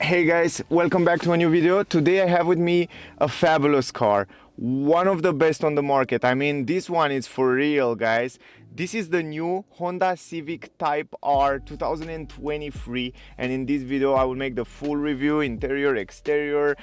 Hey guys, welcome back to a new video. Today I have with me a fabulous car, one of the best on the market. I mean, this one is for real, guys. This is the new Honda Civic Type R 2023, and in this video I will make the full review: interior, exterior,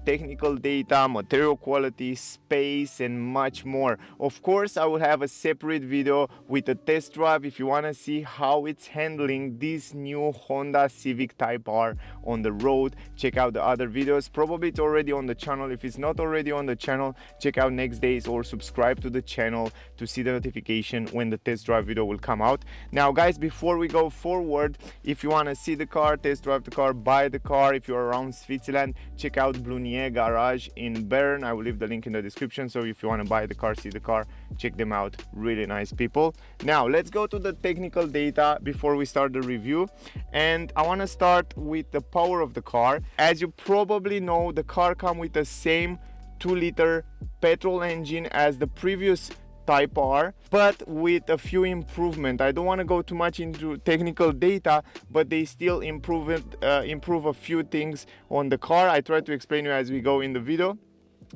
technical data, material quality, space, and much more. Of course, I will have a separate video with a test drive if you want to see how it's handling this new Honda Civic Type R on the road. Check out the other videos. Probably it's already on the channel. If it's not already on the channel, check out next days or subscribe to the channel to see the notification when the test drive video will come out. Now guys, before we go forward, if you want to see the car, test drive the car, buy the car, if you're around Switzerland, check out Blunier Garage in Bern. I will leave the link in the description, so if you want to buy the car, see the car, check them out. Really nice people. Now let's go to the technical data before we start the review, and I want to start with the power of the car. As you probably know, the car comes with the same 2-liter petrol engine as the previous Type R, but with a few improvements. I don't want to go too much into technical data, but they still improve a few things on the car. I try to explain you as we go in the video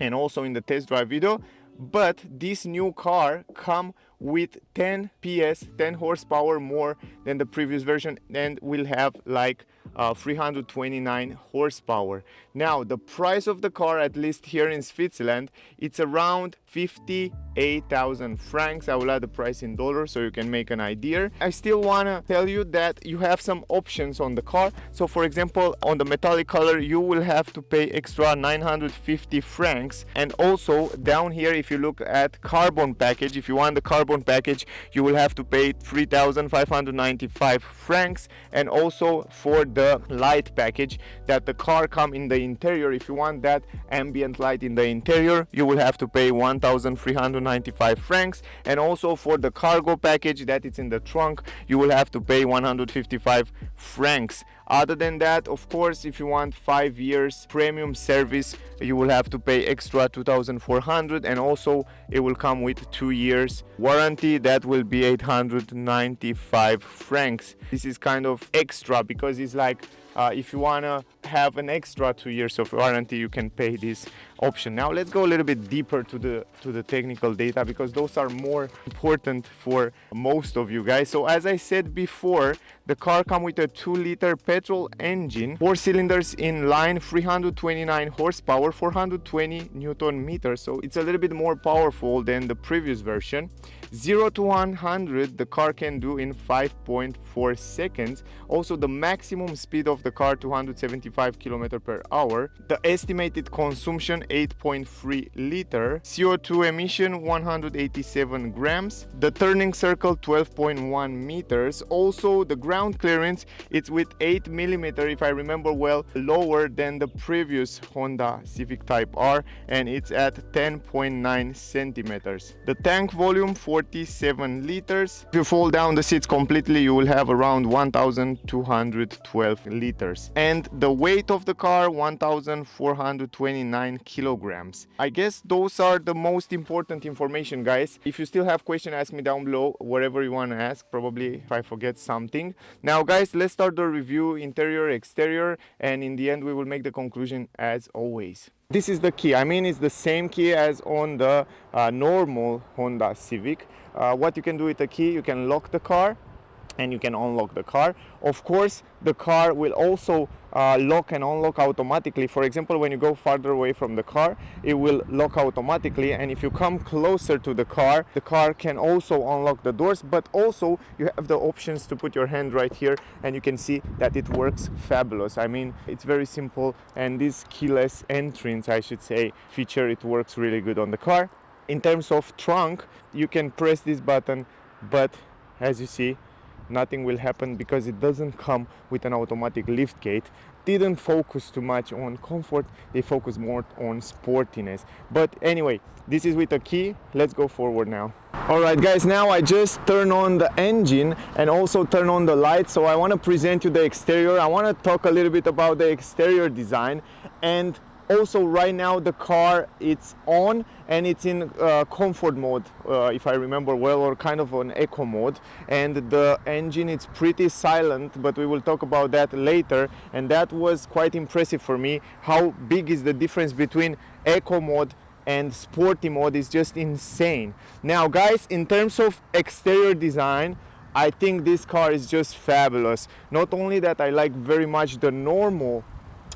and also in the test drive video. But this new car comes with 10 PS, 10 horsepower more than the previous version, and will have like 329 horsepower. Now the price of the car, at least here in Switzerland, it's around 58,000 francs. I will add the price in dollars so you can make an idea. I still want to tell you that you have some options on the car. So for example, on the metallic color you will have to pay extra 950 francs, and also down here, if you look at carbon package, if you want the carbon package, you will have to pay 3,595 francs. And also for the light package that the car come in the interior, if you want that ambient light in the interior, you will have to pay 1,395 francs. And also for the cargo package that it's in the trunk, you will have to pay 155 francs. Other than that, of course, if you want 5 years premium service, you will have to pay extra 2,400, and also it will come with 2 years warranty. That will be 895 francs. This is kind of extra because it's like if you want to have an extra 2 years of warranty, you can pay this option. Now let's go a little bit deeper to the technical data, because those are more important for most of you guys. So as I said before, the car comes with a 2-liter petrol engine, 4 cylinders inline, 329 horsepower, 420 Newton meters. So it's a little bit more powerful than the previous version. 0 to 100 the car can do in 5.4 seconds. Also the maximum speed of the car 275 km/h. The estimated consumption 8.3 liter. CO2 emission 187 grams. The turning circle 12.1 meters. Also the ground clearance, it's with 8 millimeter, if I remember well, lower than the previous Honda Civic Type R, and it's at 10.9 centimeters. The tank volume 47 liters. If you fold down the seats completely, you will have around 1,212 liters. And the weight of the car 1,429 kilograms. I guess those are the most important information, guys. If you still have questions, ask me down below, whatever you want to ask, probably if I forget something. Now guys, let's start the review, interior, exterior, and in the end we will make the conclusion as always. This is the key. I mean, it's the same key as on the normal Honda Civic. What you can do with the key, you can lock the car and you can unlock the car. Of course, the car will also lock and unlock automatically. For example, when you go farther away from the car, it will lock automatically, and if you come closer to the car can also unlock the doors. But also you have the options to put your hand right here, and you can see that it works fabulous. I mean, it's very simple, and this keyless entrance, I should say, feature, it works really good on the car. In terms of trunk, you can press this button, but as you see, nothing will happen because it doesn't come with an automatic lift gate. Didn't focus too much on comfort, they focus more on sportiness. But anyway, this is with a key. Let's go forward now. Alright guys, now I just turn on the engine and also turn on the lights. So I want to present you the exterior. I want to talk a little bit about the exterior design, and Also right now the car, it's on and it's in comfort mode, if I remember well, or kind of an eco mode, and the engine, it's pretty silent, but we will talk about that later. And that was quite impressive for me. How big is the difference between eco mode and sporty mode is just insane. Now guys, in terms of exterior design, I think this car is just fabulous. Not only that, I like very much the normal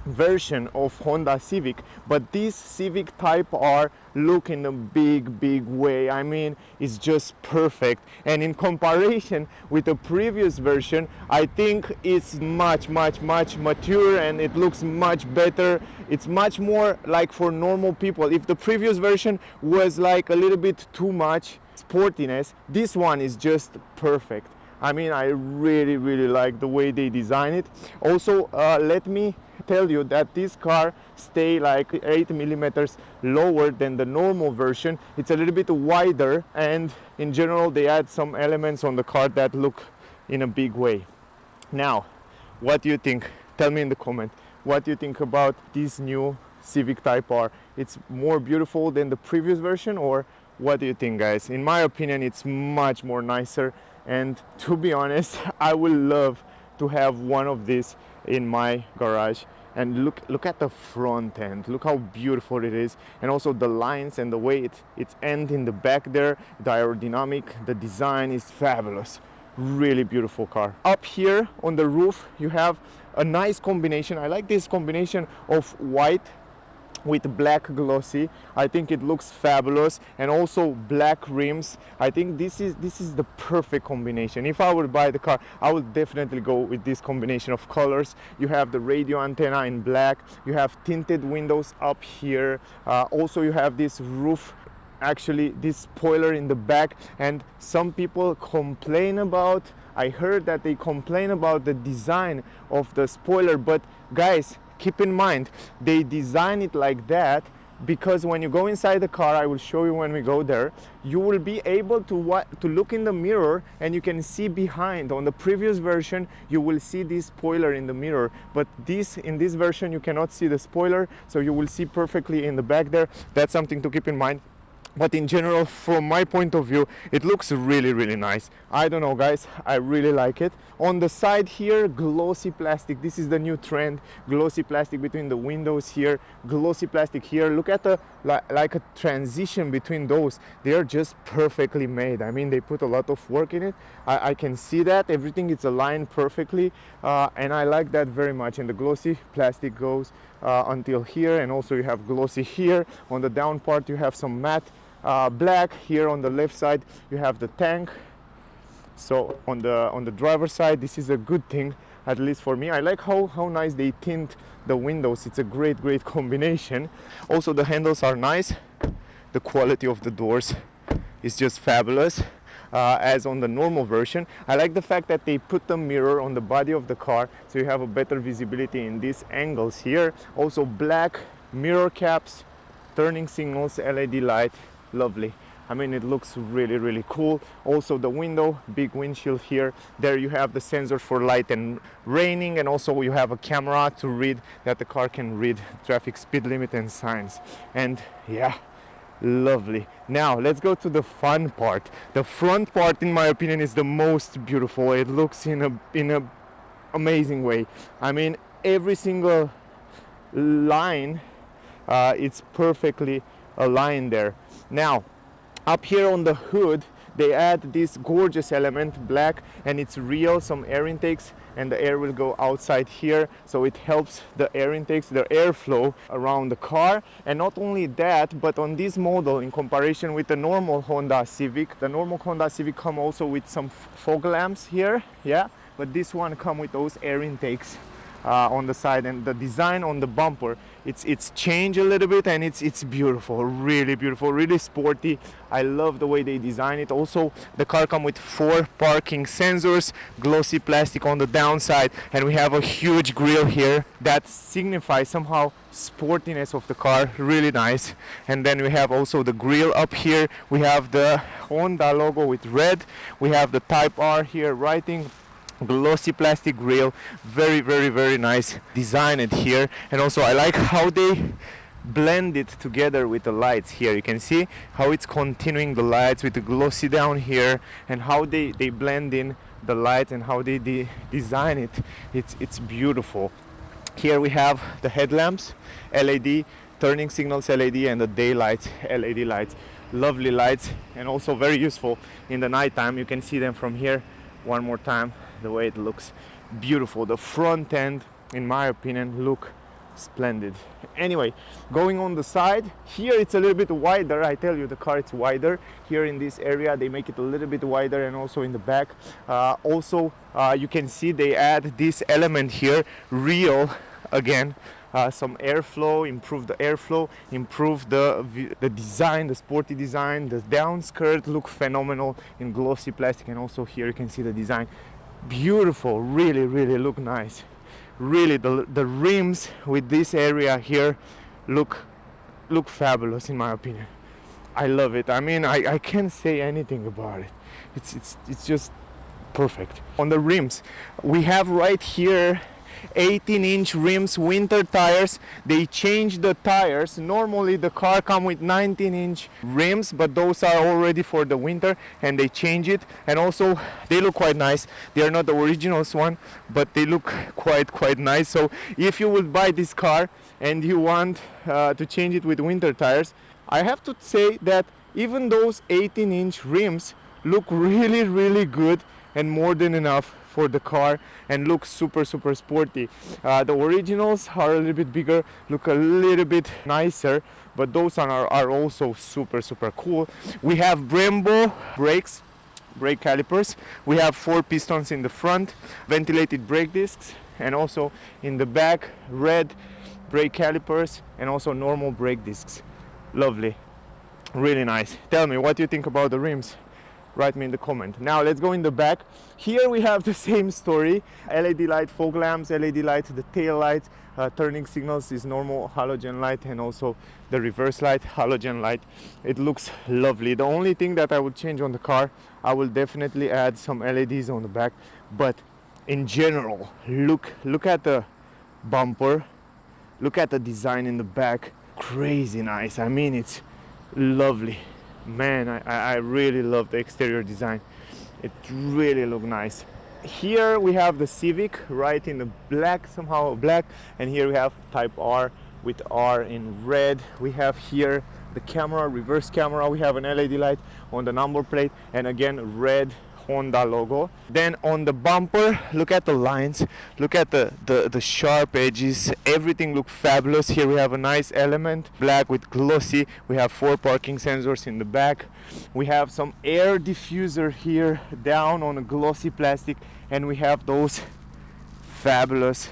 version of Honda Civic, but this Civic Type R look in a big way. I mean, it's just perfect. And in comparison with the previous version, I think it's much mature, and it looks much better. It's much more like for normal people. If the previous version was like a little bit too much sportiness, this one is just perfect. I mean, I really like the way they design it. Also, let me tell you that this car stay like 8 millimeters lower than the normal version. It's a little bit wider, and in general they add some elements on the car that look in a big way. Now, what do you think? Tell me in the comment. What do you think about this new Civic Type R? It's more beautiful than the previous version, or what do you think, guys? In my opinion, it's much more nicer, and to be honest, I would love to have one of these in my garage. And look at the front end, look how beautiful it is, and also the lines and the way it's end in the back there, the aerodynamic, the design is fabulous. Really beautiful car. Up here on the roof you have a nice combination. I like this combination of white with black glossy. I think it looks fabulous, and also black rims. I think this is the perfect combination. If I would buy the car, I would definitely go with this combination of colors. You have the radio antenna in black, you have tinted windows up here, also you have this roof, actually this spoiler in the back. And some people complain about, I heard that they complain about the design of the spoiler, but guys, keep in mind, they design it like that because when you go inside the car, I will show you when we go there, you will be able to look in the mirror and you can see behind. On the previous version, you will see this spoiler in the mirror, but in this version, you cannot see the spoiler, so you will see perfectly in the back there. That's something to keep in mind. But in general, from my point of view, it looks really nice. I don't know, guys, I really like it. On the side here, glossy plastic. This is the new trend. Glossy plastic between the windows here, glossy plastic here. Look at the like a transition between those. They are just perfectly made. I mean, they put a lot of work in it. I can see that everything is aligned perfectly, and I like that very much. And the glossy plastic goes until here, and also you have glossy here. On the down part, you have some matte black. Here on the left side you have the tank. So on the driver's side, this is a good thing, at least for me. I like how nice they tint the windows. It's a great combination. Also the handles are nice. The quality of the doors is just fabulous, as on the normal version. I like the fact that they put the mirror on the body of the car, so you have a better visibility in these angles here. Also black mirror caps, turning signals, LED light. Lovely. I mean, it looks really cool. Also the window, big windshield here. There you have the sensors for light and raining, and also you have a camera to read that the car can read traffic speed limit and signs. And yeah, lovely. Now let's go to the fun part. The front part, in my opinion, is the most beautiful. It looks in a amazing way. I mean, every single line, it's perfectly aligned there. Now up here on the hood, they add this gorgeous element, black, and it's real, some air intakes, and the air will go outside here, so it helps the air intakes, the airflow around the car. And not only that, but on this model, in comparison with the normal Honda Civic, the normal Honda Civic come also with some fog lamps here, yeah, but this one come with those air intakes on the side. And the design on the bumper, it's changed a little bit, and it's beautiful, really sporty. I love the way they design it. Also the car come with 4 parking sensors, glossy plastic on the downside, and we have a huge grille here that signifies somehow sportiness of the car. Really nice. And then we have also the grille up here. We have the Honda logo with red. We have the Type R here writing, glossy plastic grille, very nice designed here. And also I like how they blended together with the lights here. You can see how it's continuing the lights with the glossy down here, and how they blend in the lights and how they design it. It's beautiful. Here we have the headlamps, LED, turning signals LED, and the daylights, LED lights. Lovely lights, and also very useful in the nighttime. You can see them from here one more time, the way it looks beautiful. The front end, in my opinion, look splendid. Anyway, going on the side, here it's a little bit wider. I tell you, the car it's wider. Here in this area they make it a little bit wider, and also in the back. You can see they add this element here, real again. Some airflow, improve the airflow, improve the design, the sporty design. The down skirt look phenomenal in glossy plastic, and also here you can see the design. Beautiful, really look nice. Really, the rims with this area here look fabulous in my opinion. I love it. I mean, I can't say anything about it. It's just perfect. On the rims, we have right here 18-inch rims, winter tires. They changed the tires. Normally the car come with 19-inch rims, but those are already for the winter, and they change it. And also they look quite nice. They are not the originals one, but they look quite nice. So if you would buy this car and you want to change it with winter tires, I have to say that even those 18-inch rims look really good and more than enough for the car, and look super sporty. The originals are a little bit bigger, look a little bit nicer, but those are also super cool. We have Brembo brakes, brake calipers. We have 4 pistons in the front, ventilated brake discs, and also in the back red brake calipers, and also normal brake discs. Lovely, really nice. Tell me what you think about the rims. Write me in the comment. Now let's go in the back. Here we have the same story. LED light, fog lamps, LED light, the tail light, turning signals is normal halogen light, and also the reverse light, halogen light. It looks lovely. The only thing that I would change on the car, I will definitely add some LEDs on the back. But in general, look at the bumper, look at the design in the back. Crazy nice. I mean, it's lovely. Man, I really love the exterior design. It really looks nice. Here we have the Civic right in the black, somehow black, and here we have Type R with R in red. We have here the camera, reverse camera. We have an LED light on the number plate, and again red Honda logo. Then on the bumper, look at the lines, look at the sharp edges. Everything looks fabulous. Here we have a nice element, black with glossy. We have 4 parking sensors in the back. We have some air diffuser here down on a glossy plastic, and we have those fabulous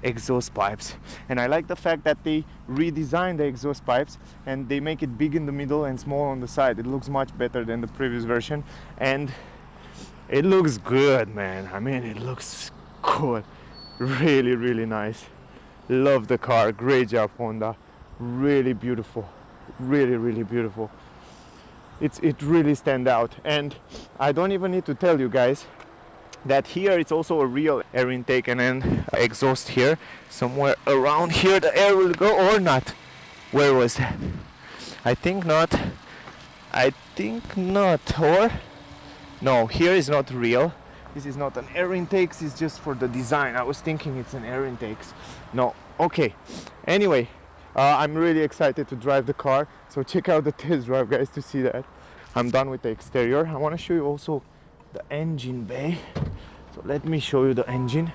exhaust pipes. And I like the fact that they redesigned the exhaust pipes and they make it big in the middle and small on the side. It looks much better than the previous version, and it looks good, man. I mean, it looks cool. Really nice. Love the car. Great job, Honda. Really beautiful. Really beautiful. It really stands out. And I don't even need to tell you guys that here it's also a real air intake and an exhaust here. Somewhere around here the air will go, or not. Where was that? I think not. Or no, here is not real. This is not an air intake, it's just for the design. I was thinking it's an air intake. No, okay. Anyway, I'm really excited to drive the car. So check out the test drive, guys, to see that. I'm done with the exterior. I want to show you also the engine bay. So let me show you the engine.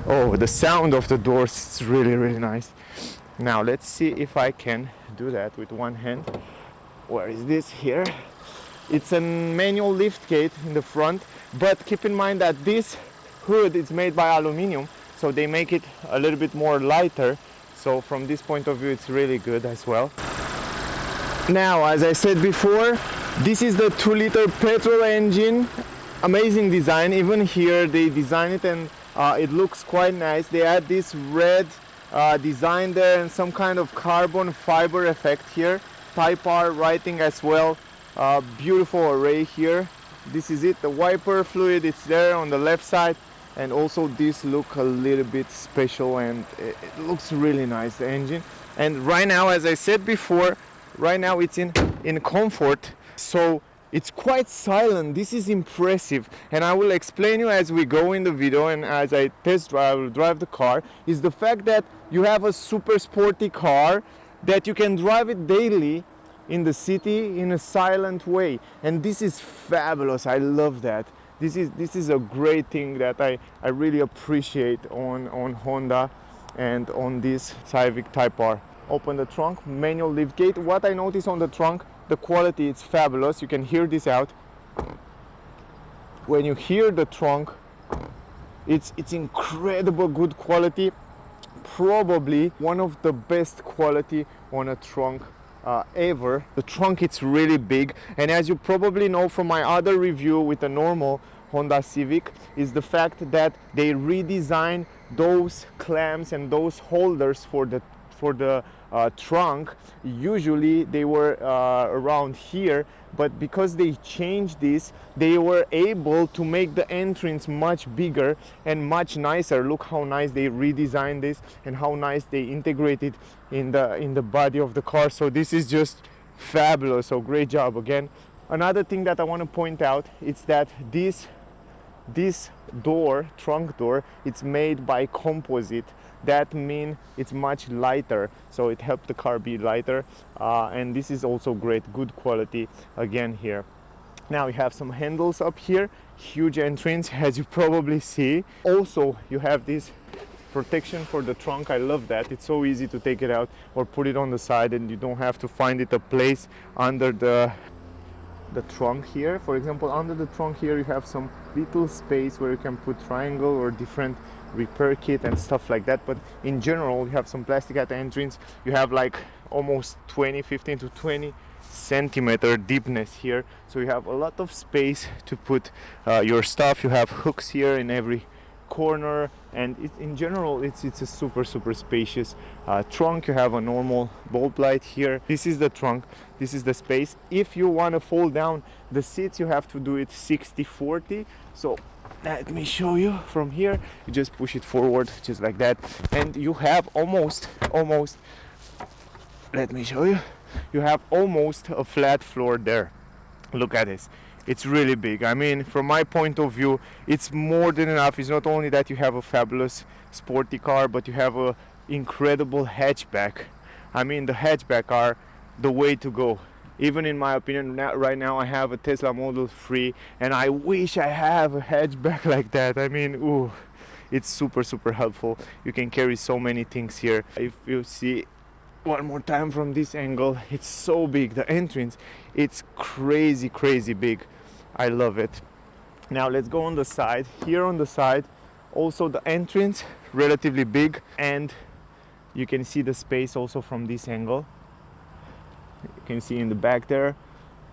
Oh, the sound of the doors is really nice. Now let's see if I can do that with one hand. Where is this? Here. It's a manual lift gate in the front, but keep in mind that this hood is made by aluminum, so they make it a little bit more lighter. So from this point of view, it's really good as well. Now, as I said before, this is the 2-liter petrol engine. Amazing design. Even here they design it, and it looks quite nice. They add this red design there and some kind of carbon fiber effect here. Type R writing as well. Beautiful array here. This is it. The wiper fluid, it's there on the left side. and also this look a little bit special, and it looks really nice, the engine. And right now, as I said before, right now it's in comfort, so it's quite silent. This is impressive, and I will explain you as we go in the video and as I will drive the car, is the fact that you have a super sporty car that you can drive it daily in the city in a silent way, and this is fabulous. I love that. This is a great thing that I really appreciate on Honda and on this Civic Type R. Open the trunk, manual lift gate. What I noticed on the trunk, the quality, it's fabulous. You can hear this out. When you hear the trunk, it's incredible good quality. Probably one of the best quality on a trunk ever. The trunk, it's really big, and as you probably know from my other review with the normal Honda Civic, is the fact that they redesigned those clamps and those holders for the trunk. Usually they were around here, but because they changed this, they were able to make the entrance much bigger and much nicer. Look how nice they redesigned this and how nice they integrated in the body of the car. So this is just fabulous. So great job again. Another thing that I want to point out is that this door, trunk door, it's made by composite. That means it's much lighter, so it helped the car be lighter, and this is also great, good quality again here. Now you have some handles up here, huge entrance as you probably see. Also you have this protection for the trunk. I love that. It's so easy to take it out or put it on the side, and you don't have to find it a place under the trunk here. For example, under the trunk here you have some little space where you can put triangle or different repair kit and stuff like that. But in general, you have some plastic at the entrance. You have like almost 15 to 20 centimeter deepness here, so you have a lot of space to put your stuff. You have hooks here in every corner, and in general it's a super spacious trunk. You have a normal bulb light here. This is the trunk, this is the space. If you want to fold down the seats, you have to do it 60-40. So let me show you from here. You just push it forward just like that, and you have almost let me show you, you have almost a flat floor there. Look at this. It's really big. I mean, from my point of view, it's more than enough. It's not only that you have a fabulous sporty car, but you have a incredible hatchback. I mean, the hatchback are the way to go. Even in my opinion, right now I have a Tesla Model 3, and I wish I have a hatchback like that. I mean, ooh, it's super helpful. You can carry so many things here. If you see one more time from this angle, it's so big. The entrance, it's crazy big. I love it. Now let's go on the side. Here on the side, also the entrance relatively big, and you can see the space also from this angle. You can see in the back there,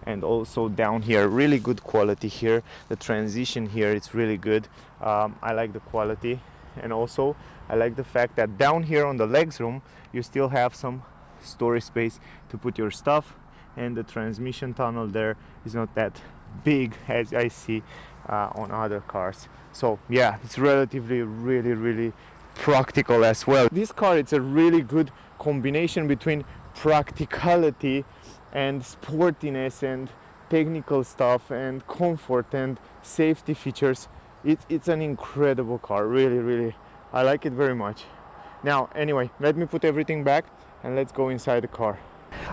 and also down here, really good quality here. The transition here, it's really good. I like the quality, and also I like the fact that down here on the legs room you still have some storage space to put your stuff, and the transmission tunnel there is not that big as I see on other cars. So yeah, it's relatively really practical as well. This car, it's a really good combination between practicality and sportiness and technical stuff and comfort and safety features. It's an incredible car, really. I like it very much. Now anyway, let me put everything back and let's go inside the car.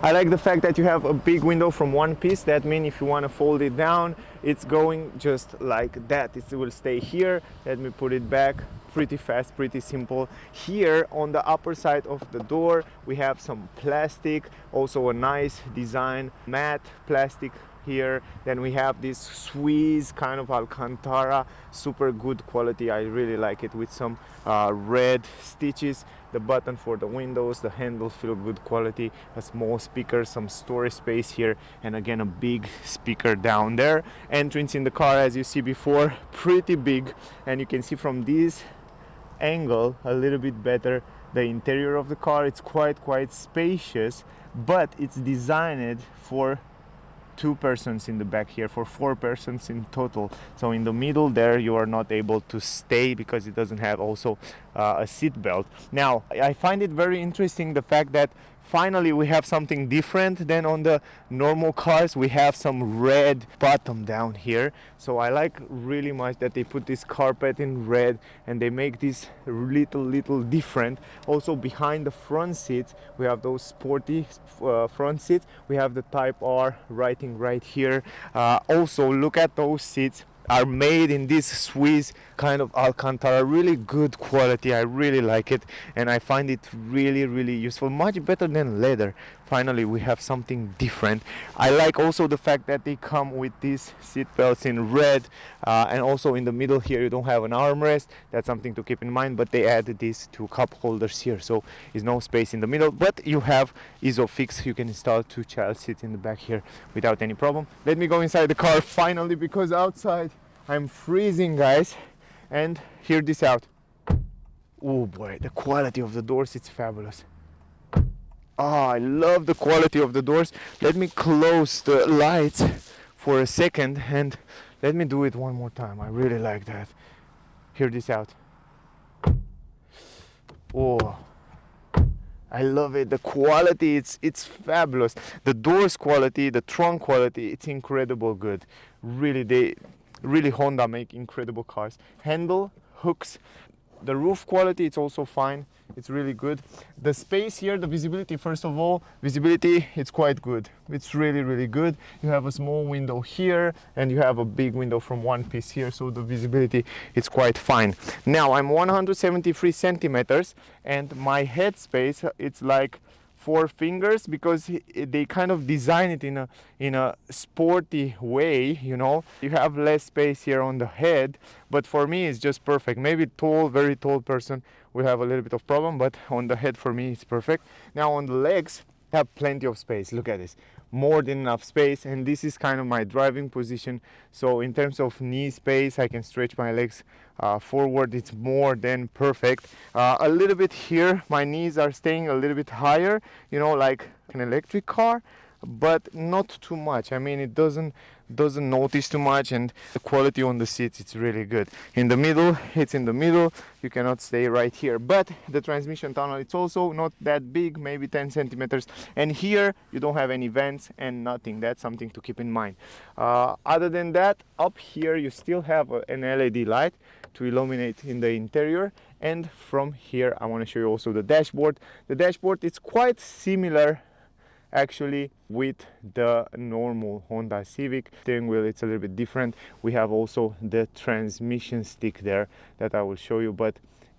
I like the fact that you have a big window from one piece. That means if you want to fold it down, it's going just like that. It will stay here. Let me put it back. Pretty fast, pretty simple. Here on the upper side of the door we have some plastic, also a nice design, matte plastic here. Then we have this Swiss kind of Alcantara, super good quality. I really like it, with some red stitches. The button for the windows, the handles feel good quality. A small speaker, some storage space here, and again a big speaker down there. Entrance in the car, as you see before, pretty big, and you can see from this angle a little bit better the interior of the car. It's quite spacious, but it's designed for 2 persons in the back here, for 4 persons in total. So in the middle there you are not able to stay because it doesn't have also a seat belt. Now I find it very interesting the fact that finally we have something different than on the normal cars. We have some red bottom down here, so I like really much that they put this carpet in red and they make this little different. Also behind the front seats we have those sporty front seats. We have the Type R writing right here. Also look at those seats, are made in this Swiss kind of Alcantara, really good quality. I really like it and I find it really useful, much better than leather. Finally we have something different. I like also the fact that they come with these seat belts in red, and also in the middle here you don't have an armrest. That's something to keep in mind, but they added these 2 cup holders here, so there's no space in the middle, but you have ISOFIX. You can install 2 child seats in the back here without any problem. Let me go inside the car finally, because outside I'm freezing, guys, and hear this out. Oh boy, the quality of the doors, it's fabulous. Oh, I love the quality of the doors. Let me close the lights for a second and let me do it one more time. I really like that. Hear this out. Oh, I love it. The quality, it's fabulous. The doors quality, the trunk quality, it's incredible good. Really Honda make incredible cars. Handle, hooks, the roof quality, it's also fine. It's really good. The space here, the visibility, first of all, visibility, it's quite good. It's really good. You have a small window here and you have a big window from one piece here, so the visibility is quite fine. Now I'm 173 centimeters and my head space, it's like 4 fingers, because they kind of design it in a sporty way, you know. You have less space here on the head, but for me it's just perfect. Maybe very tall person will have a little bit of problem, but on the head for me it's perfect. Now on the legs I have plenty of space. Look at this, more than enough space, and this is kind of my driving position, so in terms of knee space I can stretch my legs forward. It's more than perfect. A little bit here my knees are staying a little bit higher, you know, like an electric car, but not too much. I mean, it doesn't notice too much, and the quality on the seats, it's really good. In the middle, it's in the middle, you cannot stay right here, but the transmission tunnel, it's also not that big, maybe 10 centimeters, and here you don't have any vents and nothing. That's something to keep in mind. Other than that, up here you still have an LED light to illuminate in the interior, and from here I want to show you also the dashboard. The dashboard is quite similar actually with the normal Honda Civic. Steering wheel, it's a little bit different. We have also the transmission stick there that I will show you, but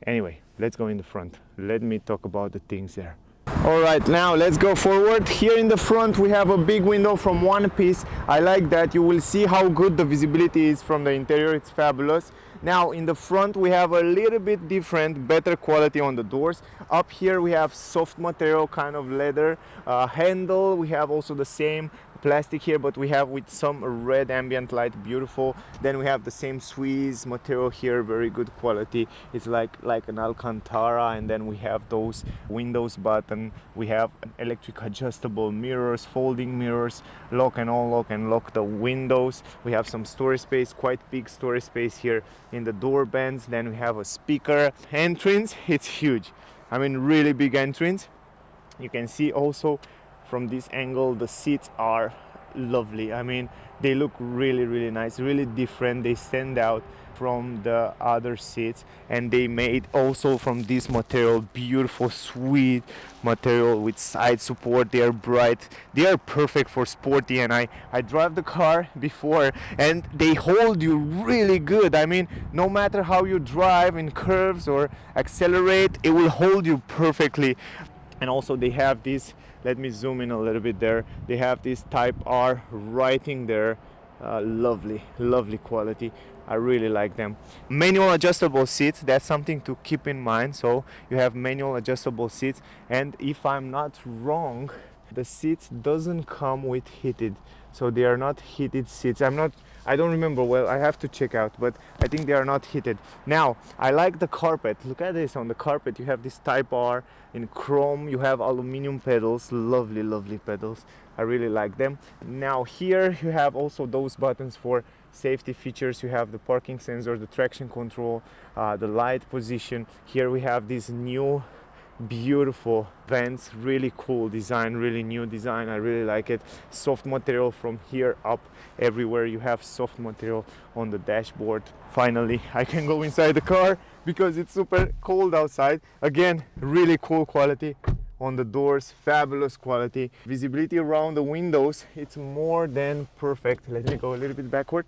anyway, let's go in the front. Let me talk about the things there. All right, now let's go forward. Here in the front we have a big window from one piece. I like that. You will see how good the visibility is from the interior. It's fabulous. Now in the front we have a little bit different, better quality on the doors. Up here we have soft material, kind of leather handle. We have also the same plastic here, but we have with some red ambient light, beautiful. Then we have the same Swiss material here, very good quality. It's like an Alcantara. And then we have those windows button. We have electric adjustable mirrors, folding mirrors, lock and unlock the windows. We have some storage space, quite big storage space here in the door bands. Then we have a speaker. Entrance, it's huge. I mean, really big entrance. You can see also from this angle the seats are lovely. I mean, they look really nice, really different. They stand out from the other seats, and they made also from this material, beautiful sweet material with side support. They are bright, they are perfect for sporty, and I drive the car before and they hold you really good. I mean, no matter how you drive in curves or accelerate, it will hold you perfectly. And also they have this, let me zoom in a little bit there, they have this Type R writing there. Lovely quality. I really like them. Manual adjustable seats, that's something to keep in mind. So you have manual adjustable seats, and if I'm not wrong, the seats doesn't come with heated, so they are not heated seats. I don't remember well, I have to check out, but I think they are not heated. Now I like the carpet. Look at this. On the carpet you have this Type R in chrome. You have aluminum pedals, lovely pedals. I really like them. Now here you have also those buttons for safety features. You have the parking sensor, the traction control, the light position. Here we have this new beautiful vents, really cool design, really new design. I really like it. Soft material from here up everywhere. You have soft material on the dashboard. Finally I can go inside the car because it's super cold outside. Again, really cool quality on the doors, fabulous quality. Visibility around the windows, it's more than perfect. Let me go a little bit backward.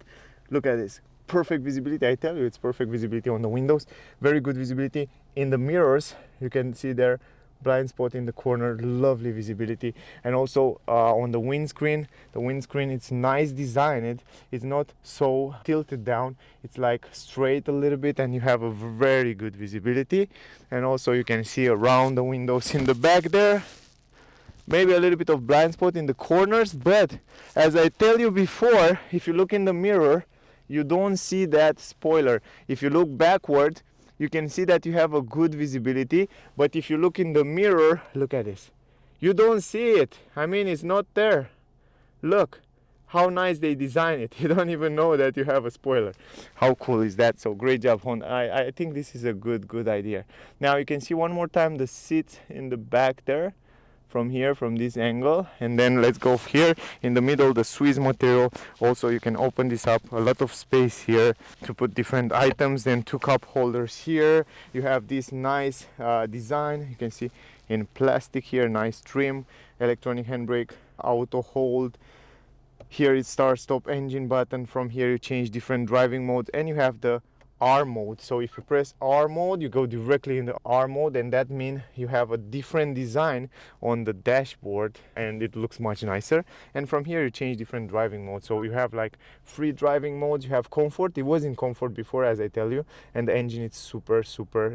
Look at this, perfect visibility. I tell you, it's perfect visibility on the windows, very good visibility in the mirrors. You can see there blind spot in the corner, lovely visibility. And also on the windscreen, it's nice design. It's not so tilted down, it's like straight a little bit, and you have a very good visibility. And also you can see around the windows in the back there, maybe a little bit of blind spot in the corners, but as I tell you before, if you look in the mirror, you don't see that spoiler. If you look backward, you can see that you have a good visibility, but if you look in the mirror, look at this, you don't see it. I mean, it's not there. Look how nice they design it. You don't even know that you have a spoiler. How cool is that? So great job, Honda. I think this is a good idea. Now you can see one more time the seats in the back there, from here, from this angle. And then let's go here in the middle, the Swiss material. Also you can open this up, a lot of space here to put different items. Then two cup holders here. You have this nice design, you can see in plastic here, nice trim, electronic handbrake, auto hold. Here is start stop engine button. From here you change different driving modes, and you have the R mode. So if you press R mode, you go directly in the R mode, and that means you have a different design on the dashboard and it looks much nicer. And from here you change different driving modes. So you have like free driving modes, you have comfort. It was in comfort before, as I tell you, and the engine is super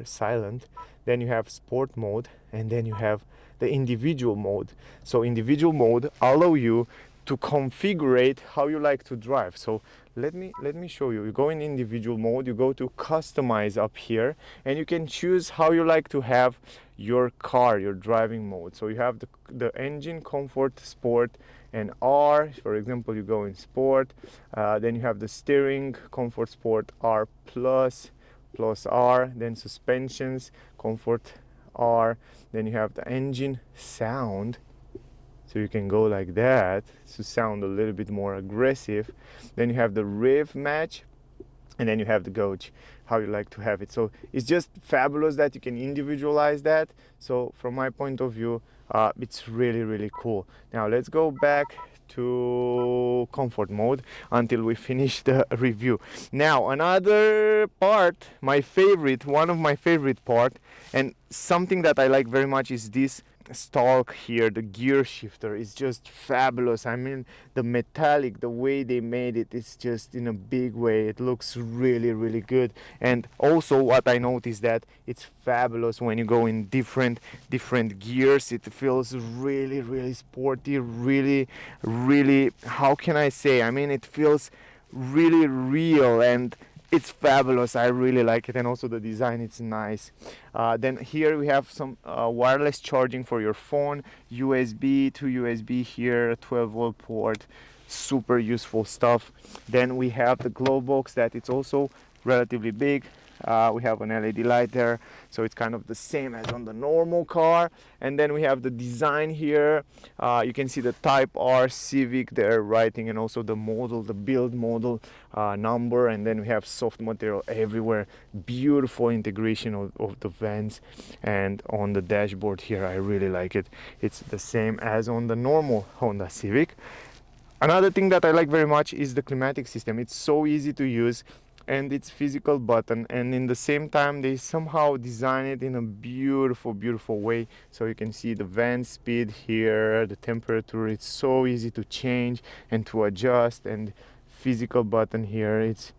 silent. Then you have sport mode, and then you have the individual mode. So individual mode allow you to configure how you like to drive. So let me show you. You go in individual mode, you go to customize up here, and you can choose how you like to have your car, your driving mode. So you have the engine, comfort, sport, and R. For example, you go in sport, then you have the steering, comfort, sport, R plus R, then suspensions, comfort, R, then you have the engine sound. So you can go like that to sound a little bit more aggressive. Then you have the rev match, and then you have the gauge, how you like to have it. So it's just fabulous that you can individualize that. So from my point of view, it's really cool. Now let's go back to comfort mode until we finish the review. Now another part, one of my favorite part, and something that I like very much is this stalk here. The gear shifter is just fabulous. I mean, the metallic, the way they made it is just in a big way. It looks really good. And also what I noticed that it's fabulous when you go in different gears. It feels really sporty, really, how can I say, I mean, it feels really real, and it's fabulous. I really like it. And also the design, it's nice. Then here we have some wireless charging for your phone, USB to USB here, a 12-volt port, super useful stuff. Then we have the glow box that it's also relatively big. We have an LED light there, so it's kind of the same as on the normal car. And then we have the design here. You can see the Type R Civic there writing, and also the model, the build model number. And then we have soft material everywhere. Beautiful integration of the vents, and on the dashboard here, I really like it. It's the same as on the normal Honda Civic. Another thing that I like very much is the climatic system. It's so easy to use, and it's physical button, and in the same time they somehow design it in a beautiful way. So you can see the vent speed here, the temperature. It's so easy to change and to adjust, and physical button here, it's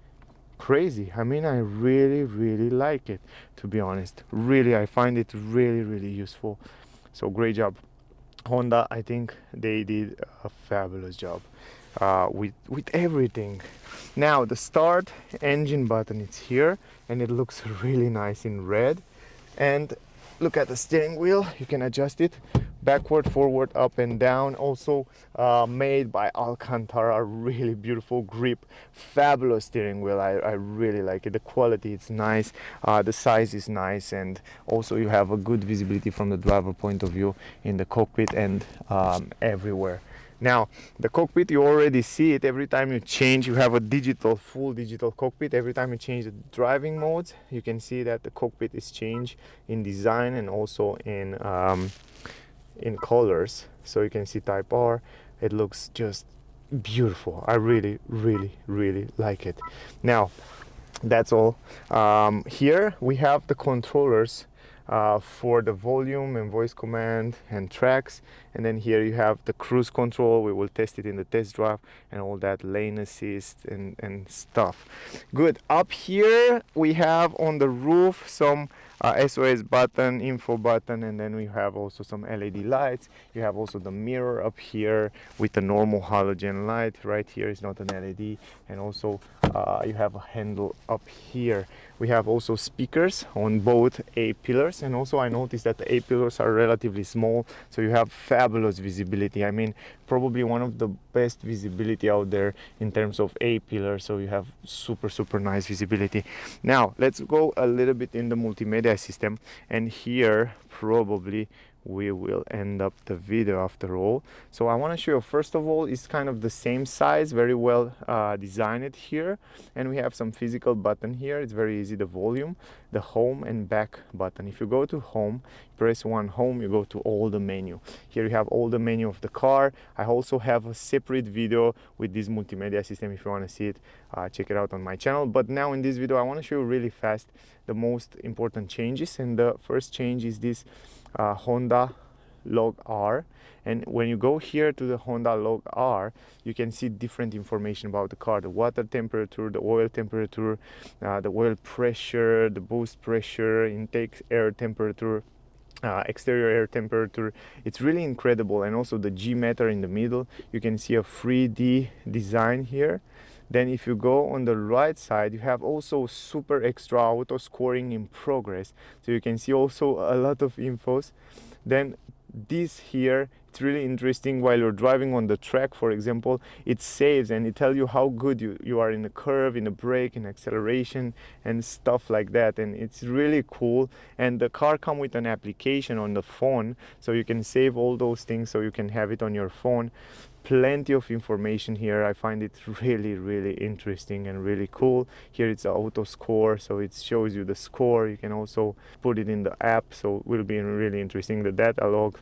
crazy. I mean, I really like it, to be honest. Really, I find it really useful. So great job, Honda. I think they did a fabulous job with everything. Now the start engine button, it's here, and it looks really nice in red. And look at the steering wheel, you can adjust it backward, forward, up and down. Also made by Alcantara, really beautiful grip, fabulous steering wheel. I really like it. The quality is nice, the size is nice, and also you have a good visibility from the driver point of view in the cockpit and everywhere. Now the cockpit, you already see it. Every time you change, you have a digital, full digital cockpit. Every time you change the driving modes, you can see that the cockpit is changed in design and also in colors. So you can see Type R. It looks just beautiful. I really like it. Now that's all. Here we have the controllers for the volume and voice command and tracks, and then here you have the cruise control. We will test it in the test drive and all that, lane assist and stuff. Good. Up here we have on the roof some SOS button, info button, and then we have also some LED lights. You have also the mirror up here with the normal halogen light. Right here is not an LED, and also you have a handle up here. We have also speakers on both A pillars, and also I noticed that the A pillars are relatively small, so you have fabulous visibility. I mean, probably one of the best visibility out there in terms of A pillars, so you have super nice visibility. Now let's go a little bit in the multimedia system, and here probably we will end up the video after all. So I want to show you, first of all, it's kind of the same size, very well designed here, and we have some physical button here. It's very easy, the volume, the home and back button. If you go to home, press one home, you go to all the menu. Here you have all the menu of the car. I also have a separate video with this multimedia system. If you want to see it, check it out on my channel. But now in this video I want to show you really fast the most important changes, and the first change is this Honda Log R. And when you go here to the Honda Log R, you can see different information about the car: the water temperature, the oil temperature, the oil pressure, the boost pressure, intake air temperature, exterior air temperature. It's really incredible. And also the G meter in the middle, you can see a 3D design here. Then if you go on the right side, you have also super extra auto scoring in progress, so you can see also a lot of infos. Then this here, it's really interesting. While you're driving on the track, for example, it saves and it tells you how good you are in the curve, in the brake, in acceleration and stuff like that. And it's really cool. And the car comes with an application on the phone, so you can save all those things, so you can have it on your phone. Plenty of information here. I find it really interesting and really cool. Here it's auto score, so it shows you the score. You can also put it in the app, so it will be really interesting. The data log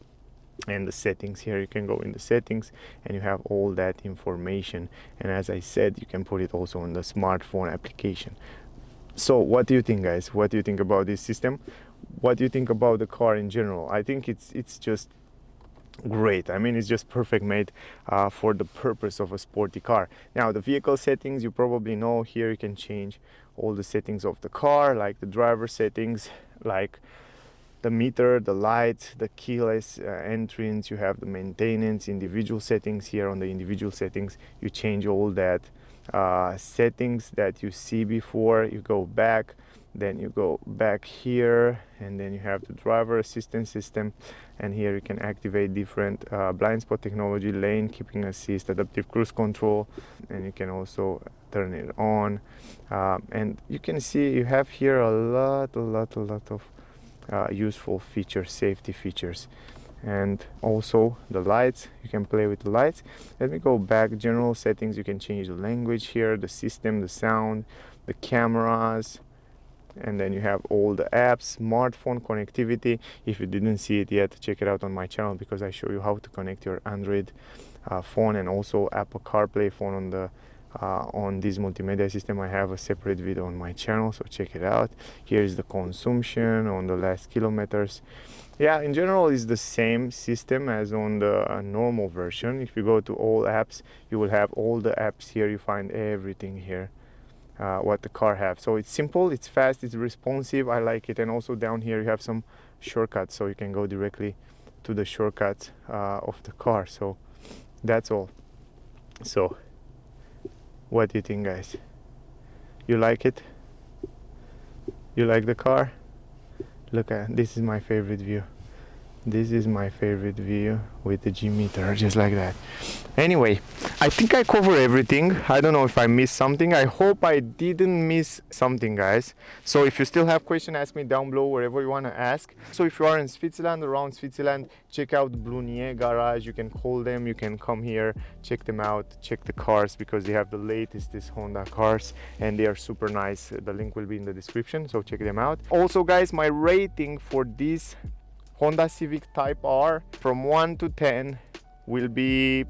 and the settings, here you can go in the settings and you have all that information. And as I said, you can put it also on the smartphone application. So what do you think, guys? What do you think about this system? What do you think about the car in general? I think it's just great. I mean, it's just perfect made for the purpose of a sporty car. Now the vehicle settings, you probably know, here you can change all the settings of the car, like the driver settings, like the meter, the lights, the keyless entrance. You have the maintenance, individual settings. Here on the individual settings, you change all that settings that you see before. You go back, then you go back here, and then you have the driver assistance system, and here you can activate different blind spot technology, lane keeping assist, adaptive cruise control, and you can also turn it on. And you can see you have here a lot of useful features, safety features. And also the lights, you can play with the lights. Let me go back. General settings, you can change the language here, the system, the sound, the cameras, and then you have all the apps, smartphone connectivity. If you didn't see it yet, check it out on my channel, because I show you how to connect your Android phone and also Apple CarPlay phone on the on this multimedia system. I have a separate video on my channel, so check it out. Here is the consumption on the last kilometers. Yeah, in general it's the same system as on the normal version. If you go to all apps, you will have all the apps here. You find everything here, what the car have. So it's simple, it's fast, it's responsive. I like it. And also down here you have some shortcuts, so you can go directly to the shortcuts of the car. So that's all. So what do you think, guys? You like it? You like the car? Look at this, is my favorite view. This is my favorite view with the G meter, just like that. Anyway, I think I cover everything. I don't know if I missed something. I hope I didn't miss something, guys. So if you still have questions, ask me down below, wherever you want to ask. So if you are in Switzerland, around Switzerland, check out Blunier Garage. You can call them, you can come here, check them out, check the cars, because they have the latest Honda cars and they are super nice. The link will be in the description, so check them out. Also, guys, my rating for this Honda Civic Type R from 1 to 10 will be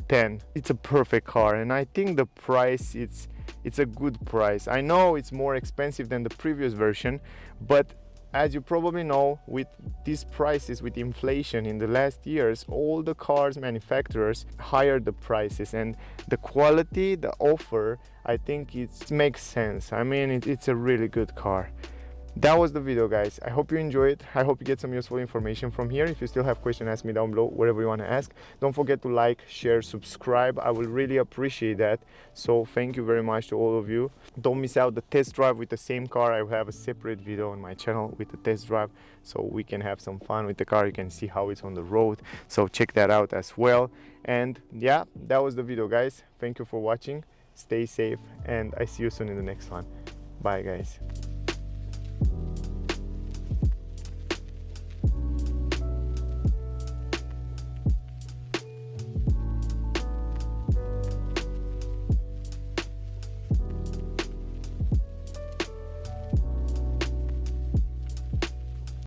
10. It's a perfect car, and I think the price, it's a good price. I know it's more expensive than the previous version, but as you probably know, with these prices, with inflation in the last years, all the cars manufacturers higher the prices, and the quality, the offer, I think it makes sense. I mean, it's a really good car. That was the video, guys. I hope you enjoy it. I hope you get some useful information from here. If you still have questions, ask me down below, whatever you want to ask. Don't forget to like, share, subscribe. I will really appreciate that. So thank you very much to all of you. Don't miss out the test drive with the same car. I will have a separate video on my channel with the test drive, so we can have some fun with the car. You can see how it's on the road, so check that out as well. And yeah, that was the video, guys. Thank you for watching. Stay safe, and I see you soon in the next one. Bye, guys.